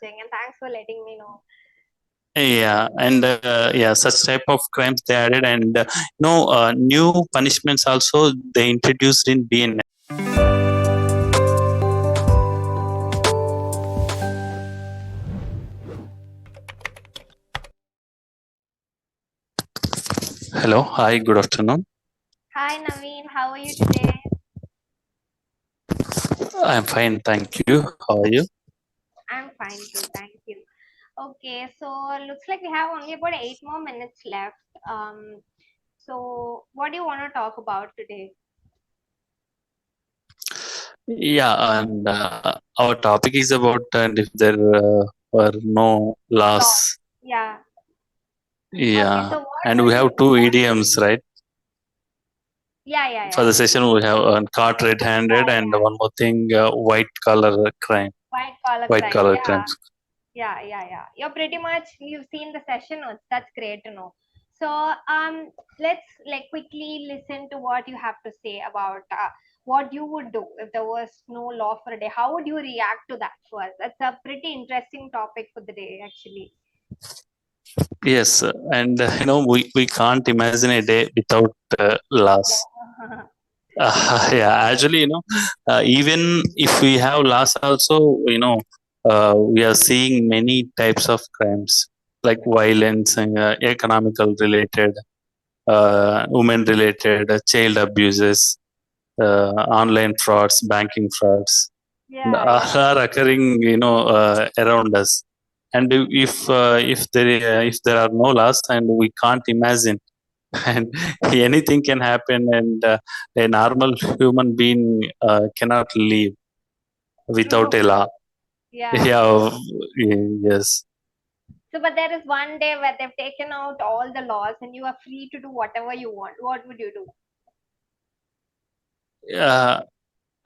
watching, and thanks for letting me know. Yeah, and such type of crimes they added, and new punishments also they introduced in BNS. Hello, hi, good afternoon. Hi Naveen, how are you today? I'm fine, thank you. How are you? I'm fine too, thank you. Okay, so looks like we have only about 8 more minutes left. So what do you want to talk about today? Yeah, and our topic is about and if there were no Law. laws. Yeah. Okay, Yeah, so what and would we you have two what idioms, right? yeah, yeah, For yeah. the session, we have caught red-handed, Yeah, and yeah. one more thing, white collar crime, White collar white crime. collar Yeah. crimes. Yeah. You're pretty much you've seen the session notes. That's great to know. So let's like quickly listen to what you have to say about what you would do if there was no law for a day. How would you react to that first? That's a pretty interesting topic for the day, actually. Yes, and we can't imagine a day without laws. Law. Yeah, actually, even if we have laws, also, we are seeing many types of crimes like violence and economical related, women related, child abuses, online frauds, banking frauds, Yeah, yeah. all are occurring, around us. And if there are no laws, and we can't imagine, and anything can happen, and a normal human being cannot live without True. a law. Yeah. Yeah, yes. So, but there is one day where they've taken out all the laws and you are free to do whatever you want. What would you do? Uh,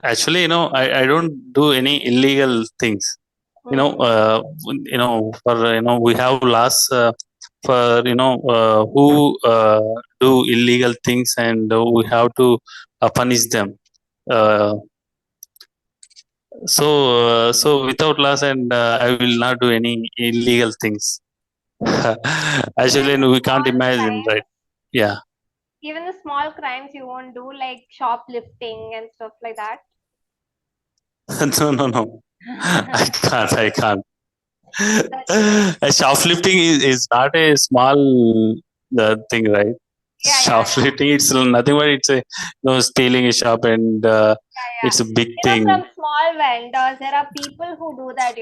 Actually, I don't do any illegal things. Hmm. For we have laws for who do illegal things, and we have to punish them. Uh, so without laws, and I will not do any illegal things. Even Actually, the no, we can't small imagine, crimes, right? Yeah. even the small crimes you won't do, like shoplifting and stuff like that. No. I can't. That's great. Shoplifting is not a small thing, right? Yeah. Shoplifting, it's nothing but it's a stealing a shop, and Yeah. it's a big You know, thing. from small vendors, there are people who do that,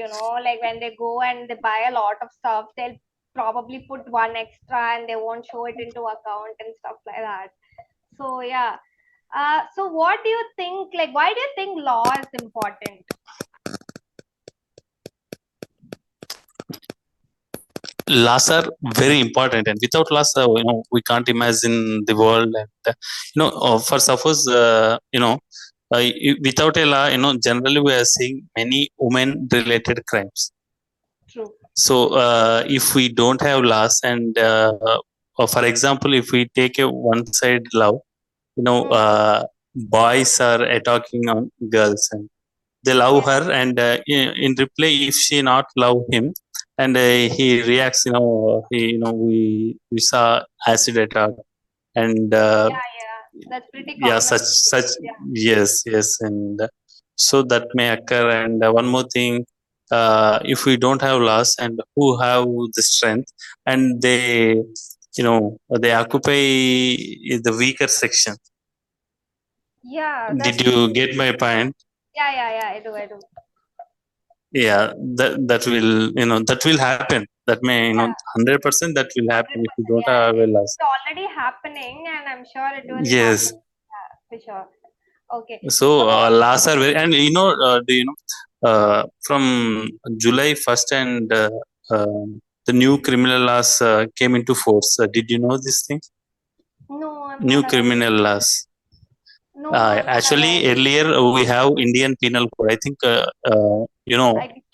like when they go and they buy a lot of stuff, they'll probably put one extra and they won't show it into account and stuff like that. So, yeah. So what do you think, like, why do you think law is important? Laws are very important, and without laws, we can't imagine the world. And for suppose, without a law, generally we are seeing many women related crimes. True. So if we don't have laws, and for example, if we take a one side love, Hmm. boys are attacking on girls, and they love Yeah. her, and in reply, if she not love him, and he reacts, we saw acid attack, and Yeah. That's pretty yeah, common these such days. Yeah. yes, and so that may occur. And one more thing, if we don't have laws, and who have the strength, and they occupy the weaker section. Yeah, Did that's you get my point? yeah, I do. Yeah, that will happen. That may, Yeah, 100% that will happen if you 100%. don't have Yeah, a laws. it's already happening, and I'm sure it will Yes. happen. Yeah, for sure. Okay. So So, laws are very, and do you know, from July 1st, and the new criminal laws came into force. Did you know this thing? no, I'm New not aware. criminal laws. No, I'm not aware. Actually, earlier we have Indian Penal Code. I think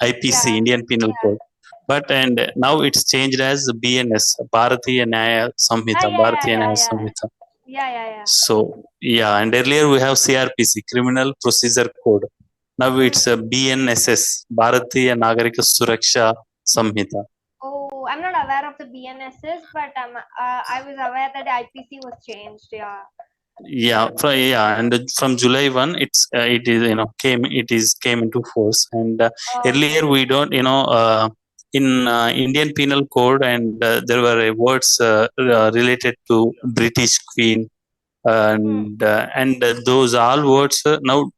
IPC, Yeah, Indian Penal Code. But and now it's changed as BNS, Bharatiya Nyaya Samhita, Bharatiya Nyaya yeah. Samhita. Yeah. So yeah, and earlier we have CRPC, Criminal Procedure Code. Now it's BNSS, Bharatiya Nagarika Suraksha Samhita. Oh, I'm not aware of the BNSS, but I was aware that the IPC was changed. Yeah. And from July 1, it is came into force. And Okay. earlier we don't in Indian Penal Code, and there were words related to British Queen, Hmm. and those all words now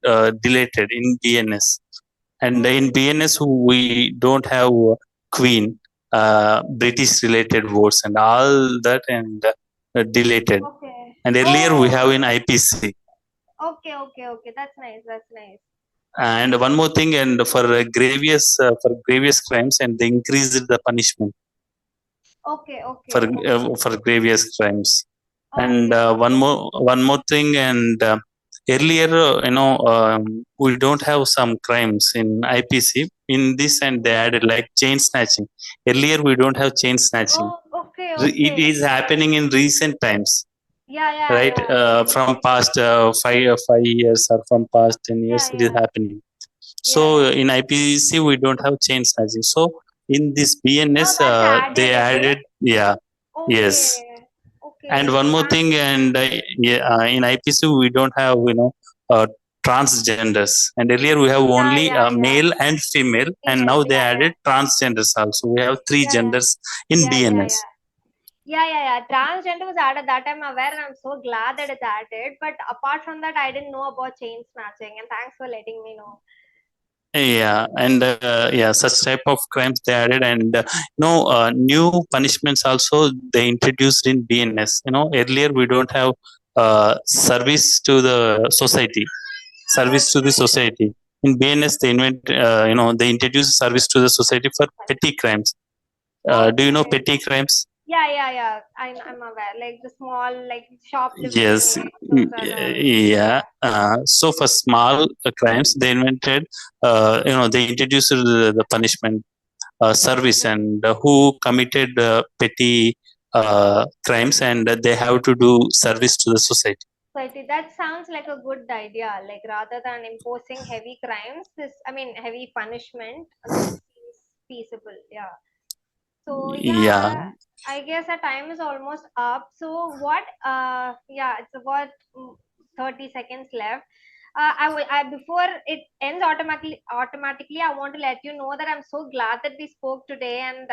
deleted in BNS. And Hmm. in BNS we don't have Queen, British related words and all that, and deleted. Okay. And earlier we have in Oh. IPC. Okay. Okay. Okay. That's nice. That's nice. And one more thing, and for grievous crimes, and they increased the punishment Okay. Okay. Okay. for grievous crimes. And Okay. one more thing, and earlier we don't have some crimes in IPC in this, and they added like chain snatching. Earlier we don't have chain snatching. Oh. Okay. It Okay. is happening in recent times, Yeah. Yeah. right? Yeah. From past 5 years, or from past 10 years, Yeah. it is Yeah. happening. So Yeah. Yeah. in IPC we don't have chain snatching. So in this BNS Now that's they added, is it? added, yeah, yes. Okay. And Okay. one more thing, and in IPC we don't have uh, transgenders. And earlier we have Yeah. only Yeah. Yeah. male and female, and Female. now they Yeah. Yeah. added transgenders also. We have three Yeah. Yeah. genders in Yeah. Yeah. BNS. Yeah. Yeah, yeah, yeah. Transgender was added that time aware, and I'm so glad that it's added. But apart from that, I didn't know about chain snatching, and thanks for letting me know. Yeah, and such type of crimes they added. And new punishments also they introduced in BNS. Earlier we don't have service to the society. Service to the Okay. society. In BNS, they introduce service to the society for petty crimes. Do you know Okay. petty crimes? Yeah, yeah, yeah. I'm aware. Like the small, like Yes, shoplifting, those and all. yeah. Yeah. So for small crimes, they invented, they introduced the punishment service, Mm. and who committed petty crimes, and they have to do service to the society. So that sounds like a good idea. Like rather than imposing heavy crimes, heavy punishment, this seems feasible. Yeah. So Yeah, yeah, I guess our time is almost up. So what? Yeah, it's about 30 seconds left. Before it ends automatically, I want to let you know that I'm so glad that we spoke today, and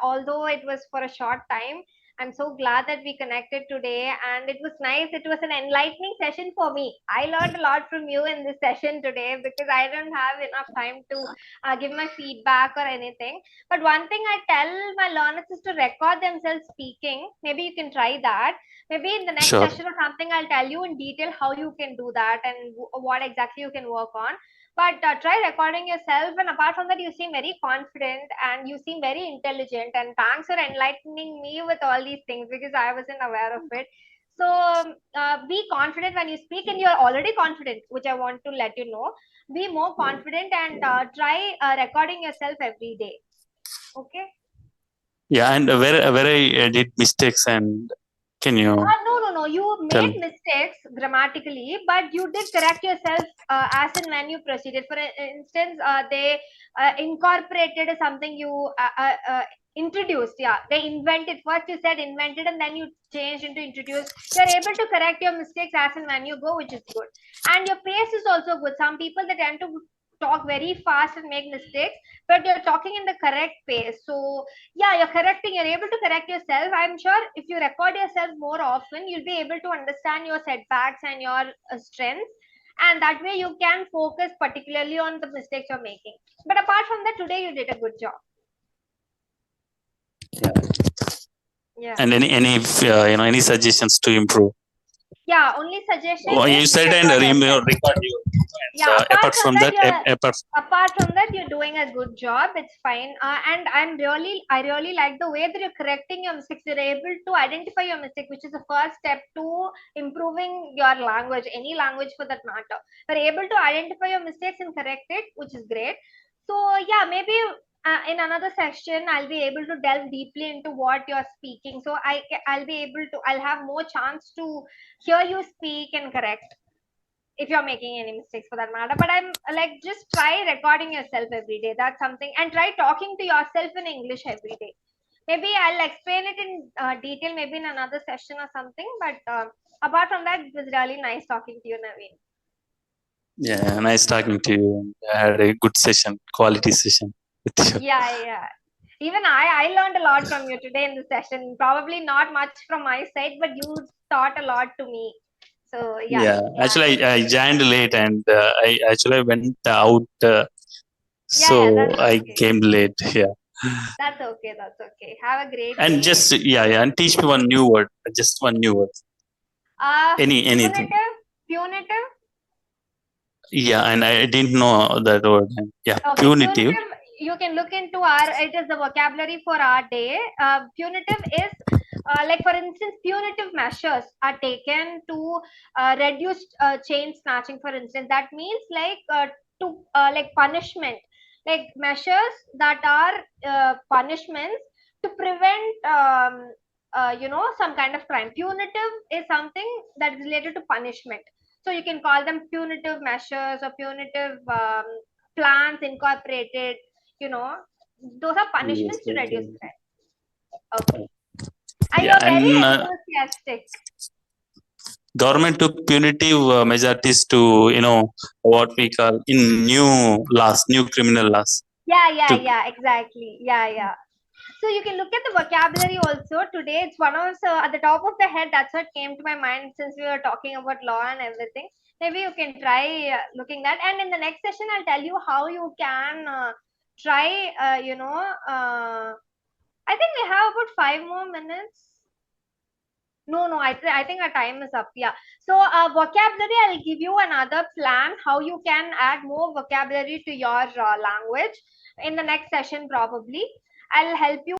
although it was for a short time, I'm so glad that we connected today, and it was nice. It was an enlightening session for me. I learned a lot from you in this session today because I don't have enough time to give my feedback or anything. But one thing I tell my learners is to record themselves speaking. Maybe you can try that. Maybe in the next sure. session or something, I'll tell you in detail how you can do that and what exactly you can work on. But try recording yourself. And apart from that, you seem very confident and you seem very intelligent. And thanks for enlightening me with all these things because I wasn't aware of it. So be confident when you speak, and you're already confident, which I want to let you know. Be more confident and try recording yourself every day. Okay. Yeah, and where I did mistakes, and can you No, no, no. You made tell? mistakes grammatically, but you did correct yourself as and when you proceeded. For instance, they incorporated something you introduced. Yeah, they invented. First, you said invented, and then you changed into introduced. You're able to correct your mistakes as and when you go, which is good. And your pace is also good. Some people they tend to talk very fast and make mistakes, but you're talking in the correct pace. So yeah, you're able to correct yourself. I'm sure if you record yourself more often, you'll be able to understand your setbacks and your strengths, and that way you can focus particularly on the mistakes you're making. But apart from that, today you did a good job. Yeah. Yeah. And any suggestions to improve? Yeah, only suggestion Oh, is you said, and record yourself. record you. And Yeah, apart apart from from that, that, you're doing a good job. It's fine. And I really like the way that you're correcting your mistakes. You're able to identify your mistake, which is the first step to improving your language, any language for that matter. You're able to identify your mistakes and correct it, which is great. So yeah, maybe in another section I'll be able to delve deeply into what you're speaking. So I'll be able to. I'll have more chance to hear you speak and correct. if you're making any mistakes for that matter. But I'm like, just try recording yourself every day. That's something, and try talking to yourself in English every day. Maybe I'll explain it in detail, maybe in another session or something. But apart from that, it was really nice talking to you, Naveen. Yeah, nice talking to you. I had a good session, quality session with you. Yeah. Even I learned a lot from you today in the session. Probably not much from my side, but you taught a lot to me. So yeah. Yeah, actually, I joined late and I actually went out, Yeah, so that's I okay. came late. Yeah, That's okay. Have a great and day. just yeah, and teach me one new word, just one new word, anything. Punitive, punitive. Yeah, and I didn't know that word. Yeah, Okay, punitive. punitive, you can look into it is the vocabulary for our day. Punitive is, like, for instance, punitive measures are taken to reduce chain snatching, for instance. That means like like punishment, like measures that are punishments to prevent, some kind of crime. Punitive is something that is related to punishment. So you can call them punitive measures or punitive plans incorporated, you know, those are Yes, punishments to yes, reduce yes. crime. Okay. You Yeah, are very and enthusiastic. government took punitive measures to what we call in new laws, new criminal laws. Took Exactly. Yeah. So you can look at the vocabulary also today. It's one of at the top of the head. That's what came to my mind since we were talking about law and everything. Maybe you can try looking that. And in the next session, I'll tell you how you can try. I think we have about 5 more minutes. No, I think our time is up. Yeah. So, vocabulary, I'll give you another plan how you can add more vocabulary to your language in the next session, probably. I'll help you